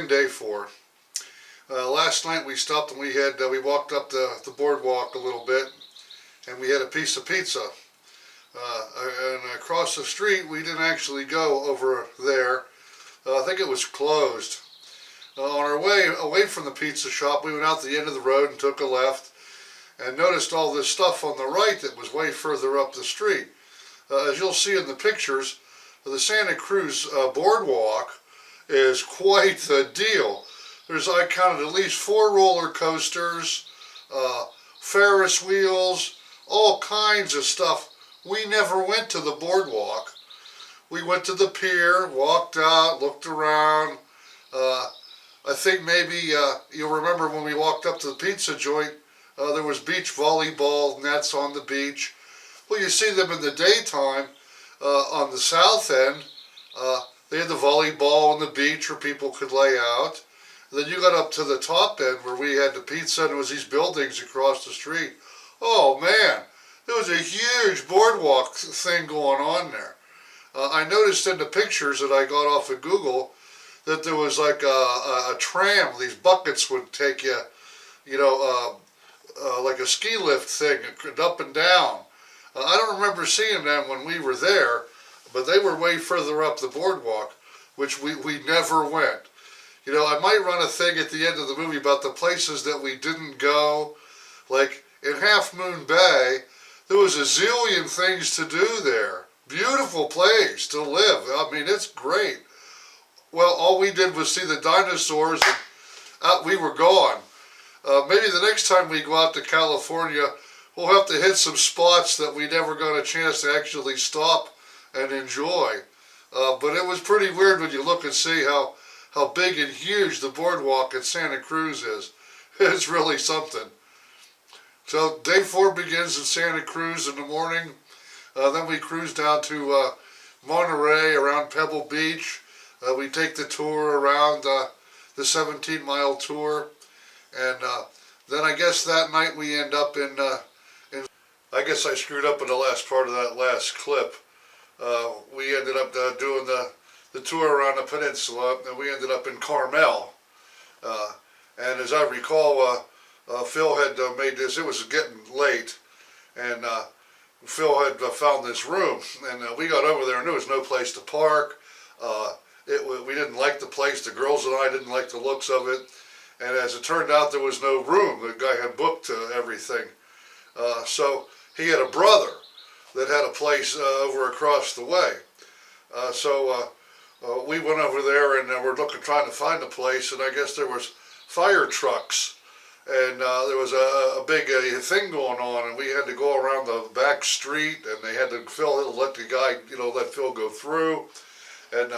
morning, day 4. Last night we stopped and we walked up the boardwalk a little bit, and we had a piece of pizza. And across the street, we didn't actually go over there. I think it was closed. On our way away from the pizza shop, we went out the end of the road and took a left, and noticed all this stuff on the right that was way further up the street. As you'll see in the pictures, the Santa Cruz boardwalk is quite the deal. I counted at least 4 roller coasters, Ferris wheels, all kinds of stuff. We never went to the boardwalk. We went to the pier, walked out, looked around. I think maybe you'll remember when we walked up to the pizza joint, there was beach volleyball nets on the beach. Well, you see them in the daytime on the south end. They had the volleyball on the beach where people could lay out. And then you got up to the top end where we had the pizza, and there was these buildings across the street. Oh man, there was a huge boardwalk thing going on there. I noticed in the pictures that I got off of Google that there was like a tram. These buckets would take you, like a ski lift thing, up and down. I don't remember seeing them when we were there, but they were way further up the boardwalk, which we never went. I might run a thing at the end of the movie about the places that we didn't go. Like in Half Moon Bay, there was a zillion things to do there. Beautiful place to live. I mean, it's great. Well, all we did was see the dinosaurs, and we were gone. Maybe the next time we go out to California, we'll have to hit some spots that we never got a chance to actually stop and enjoy. But it was pretty weird when you look and see how big and huge the boardwalk at Santa Cruz is. It's really something. So day 4 begins in Santa Cruz in the morning. Then we cruise down to Monterey around Pebble Beach. We take the tour around the 17-mile tour. And then I guess that night we end up in I guess I screwed up in the last part of that last clip. We ended up doing the tour around the peninsula, and we ended up in Carmel. And as I recall, Phil had made this. It was getting late, and Phil had found this room, and we got over there, and there was no place to park. We didn't like the place. The girls and I didn't like the looks of it. And as it turned out, there was no room. The guy had booked everything. So he had a brother that had a place over across the way. So we went over there, and we're trying to find a place, and I guess there was fire trucks, and there was a big thing going on, and we had to go around the back street, and they had to let the guy, let Phil go through, and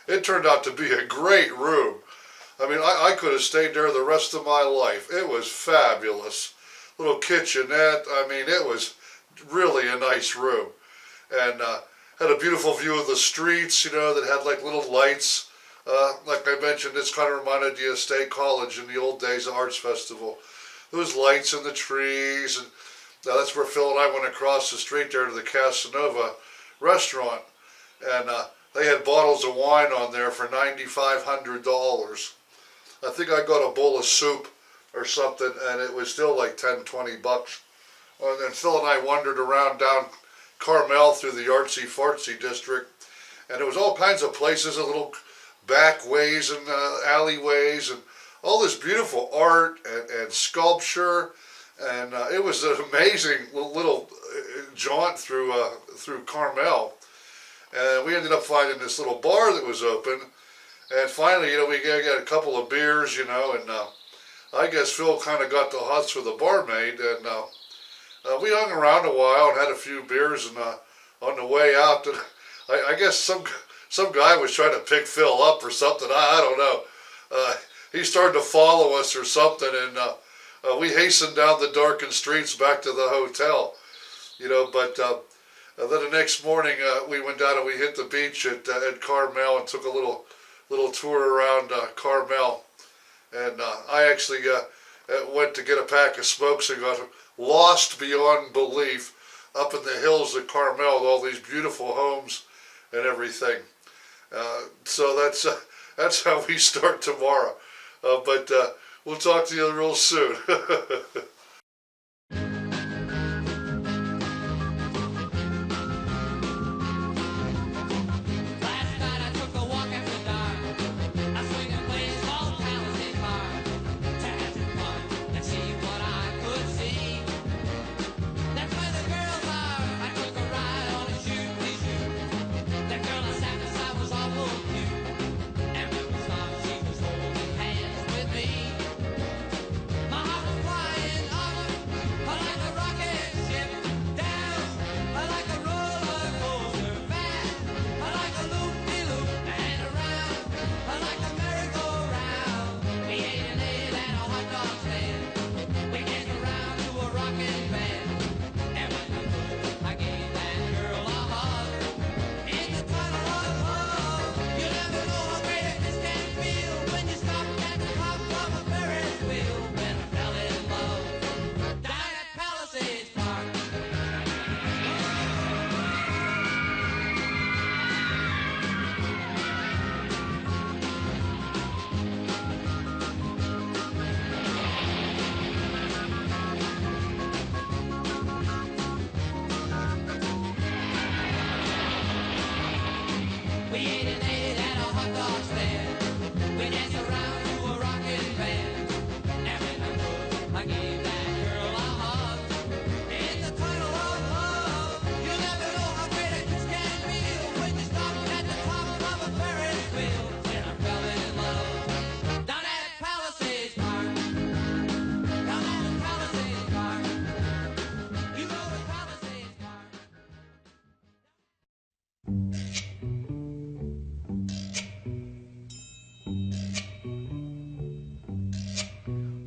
it turned out to be a great room. I mean, I could have stayed there the rest of my life. It was fabulous. Little kitchenette. I mean, it was really a nice room. And had a beautiful view of the streets, that had like little lights. Like I mentioned, this kind of reminded you of State College in the old days of Arts Festival. There was lights in the trees. And that's where Phil and I went across the street there to the Casanova restaurant. And they had bottles of wine on there for $9,500. I think I got a bowl of soup or something, and it was still like $10-20. And then Phil and I wandered around down Carmel through the artsy-fartsy district, and there was all kinds of places, little back ways and alleyways, and all this beautiful art and sculpture, and it was an amazing little jaunt through Carmel. And we ended up finding this little bar that was open, and finally, we got a couple of beers, and I guess Phil kind of got the hots for the barmaid, and we hung around a while and had a few beers, and on the way out, I guess some guy was trying to pick Phil up or something. I don't know. He started to follow us or something, and we hastened down the darkened streets back to the hotel. But then the next morning we went down and we hit the beach at Carmel and took a little tour around Carmel. And I actually went to get a pack of smokes and got lost beyond belief up in the hills of Carmel with all these beautiful homes and everything. So that's how we start tomorrow. But we'll talk to you real soon.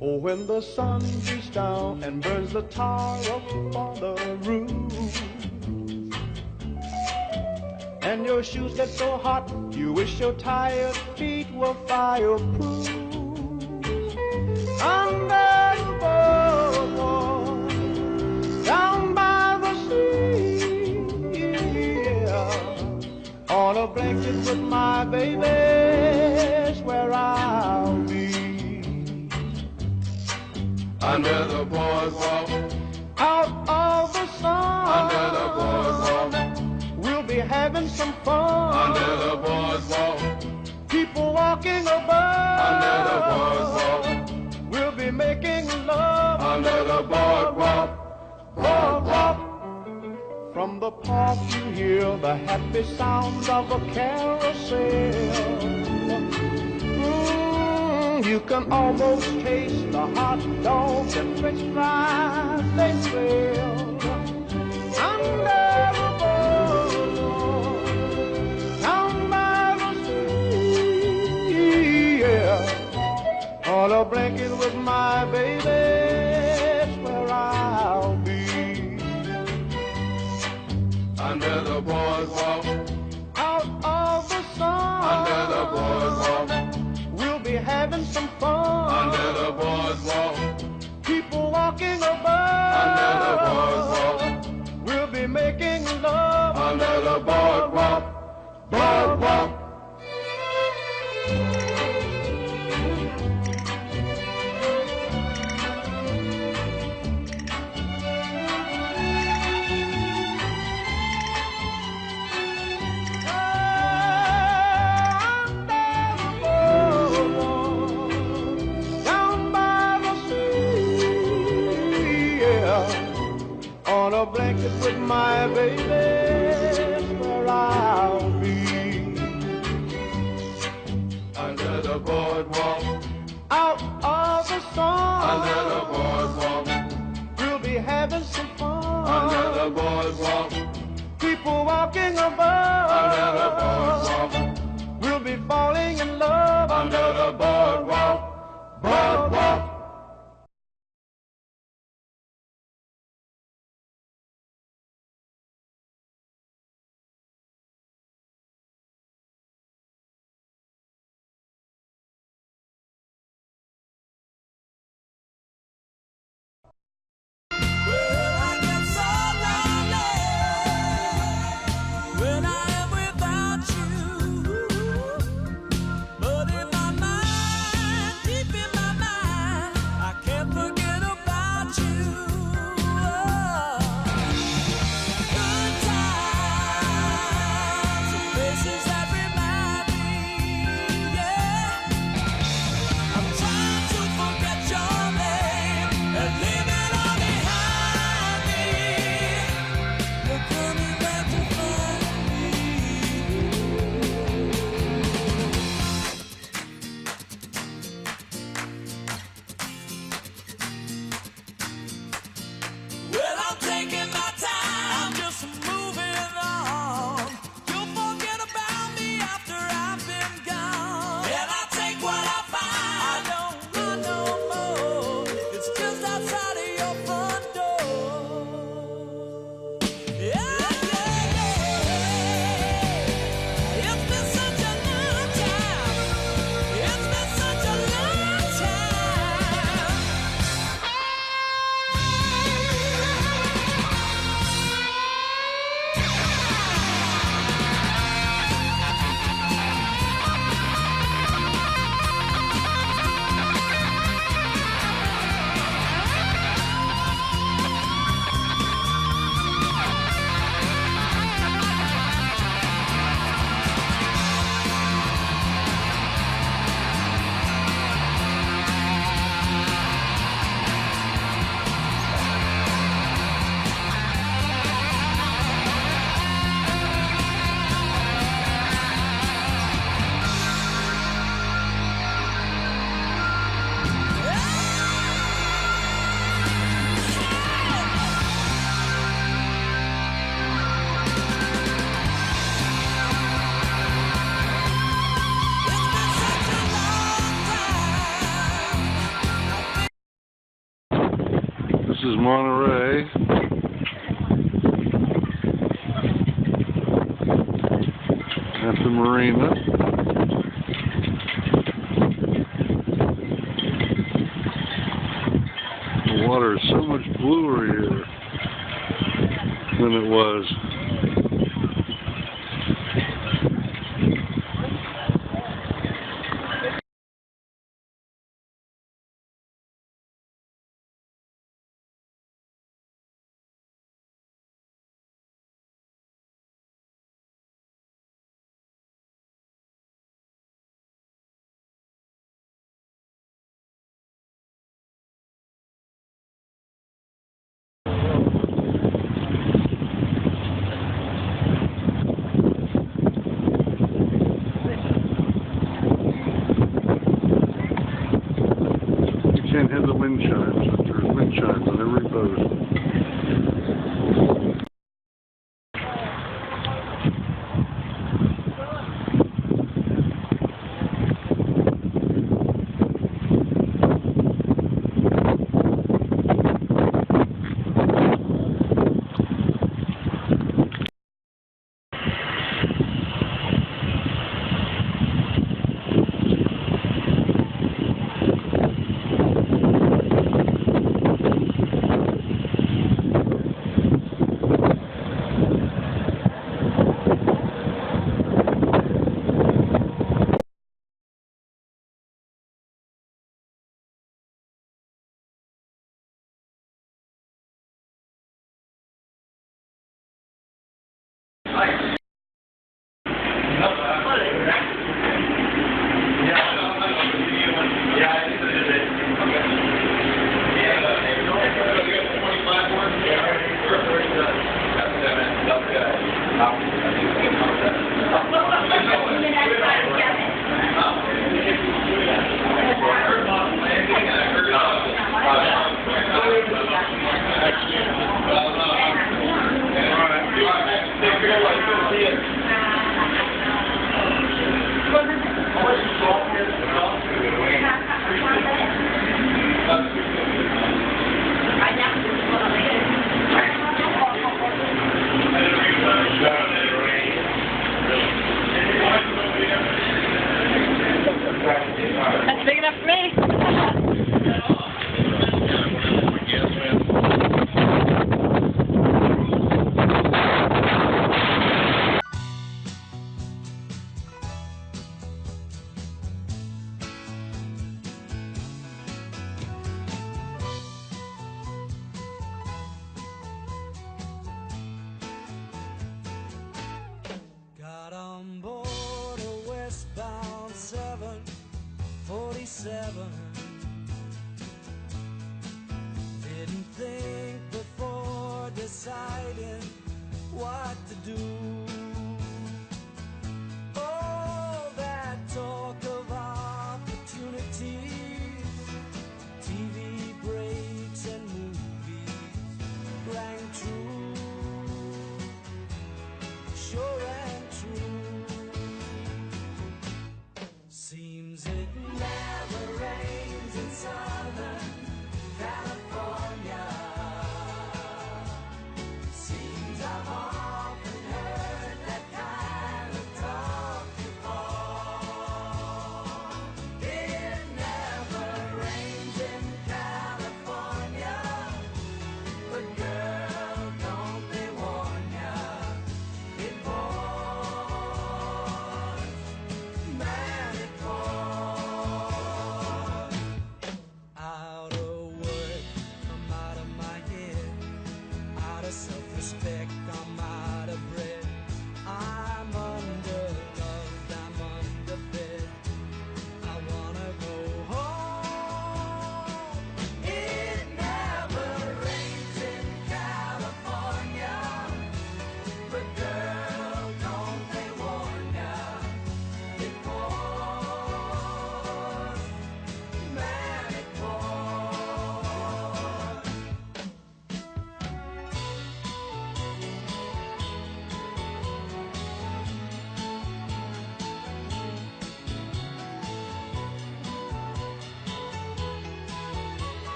Oh, when the sun beats down and burns the tar up on the roof, and your shoes get so hot, you wish your tired feet were fireproof. Under the boardwalk, down by the sea, yeah, on a blanket with my baby's where I'll be. Under the boardwalk, out of the sun, under the boardwalk, we'll be having some fun. under the boardwalk, People walking above, under the boardwalk, we'll be making love. under the boardwalk, Boardwalk. From the park you hear the happy sounds of a carousel. You can almost taste the hot dogs and french fries they sell. Under the boardwalk, down by the sea, yeah, on a blanket with my baby, that's where I'll be. under the boardwalk, Out of the sun, under the boardwalk, we'll be having some fun. under the boardwalk, People walking above, under the boardwalk, we'll be making love. under the boardwalk, boardwalk. On a blanket with my baby, where I'll be. Under the boardwalk, Out of the sun, under the boardwalk, we'll be having some fun. under the boardwalk, People walking above, under the boardwalk, we'll be falling in love. under the boardwalk, boardwalk. When I am without you, but is Monterey. At the marina. The water is so much bluer here than it was. You can't hear the wind chimes, but there's wind chimes on every boat. That's big enough for me. Got on board a westbound 747. Didn't think before deciding what to do. All that talk of opportunities, TV breaks and movies rang true. Sure and true. Seems it never rains in Southern California.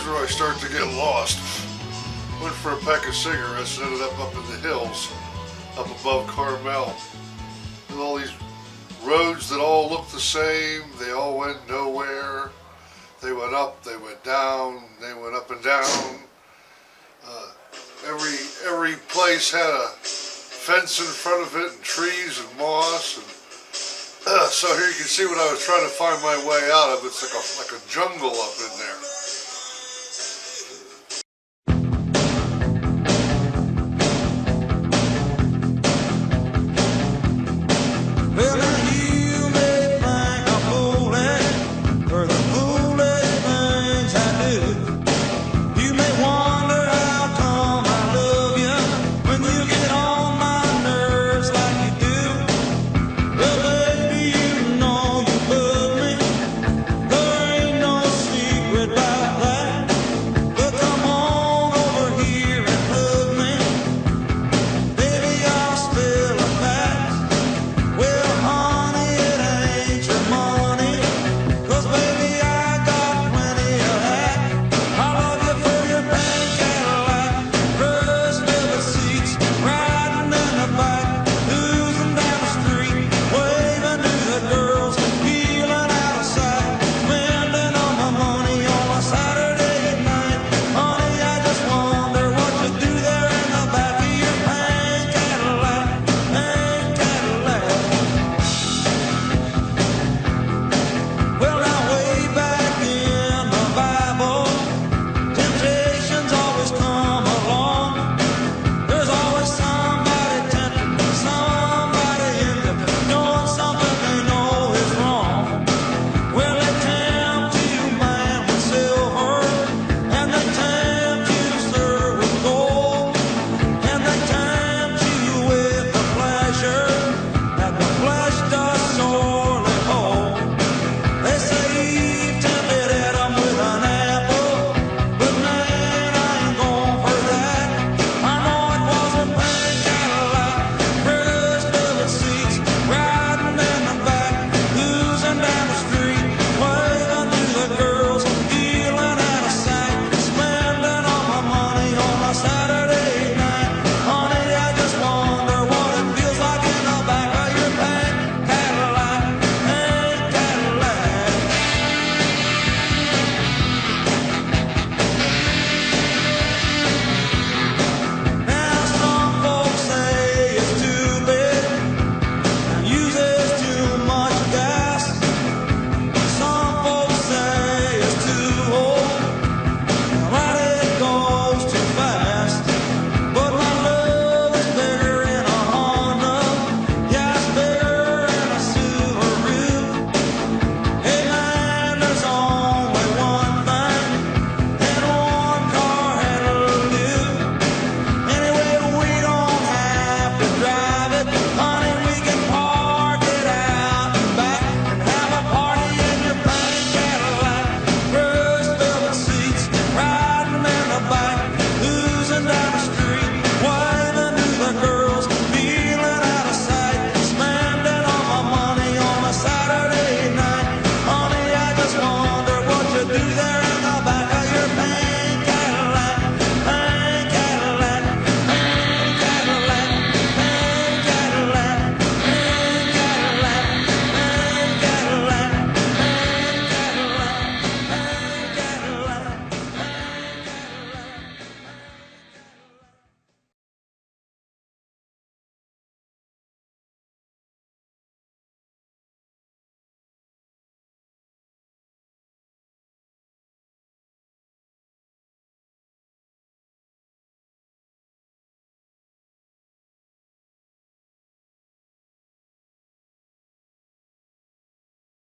Here's where I start to get lost. Went for a pack of cigarettes and ended up in the hills, up above Carmel. With all these roads that all looked the same, they all went nowhere. They went up, they went down, they went up and down. Every place had a fence in front of it and trees and moss. And so here you can see what I was trying to find my way out of. It's like a jungle up in there.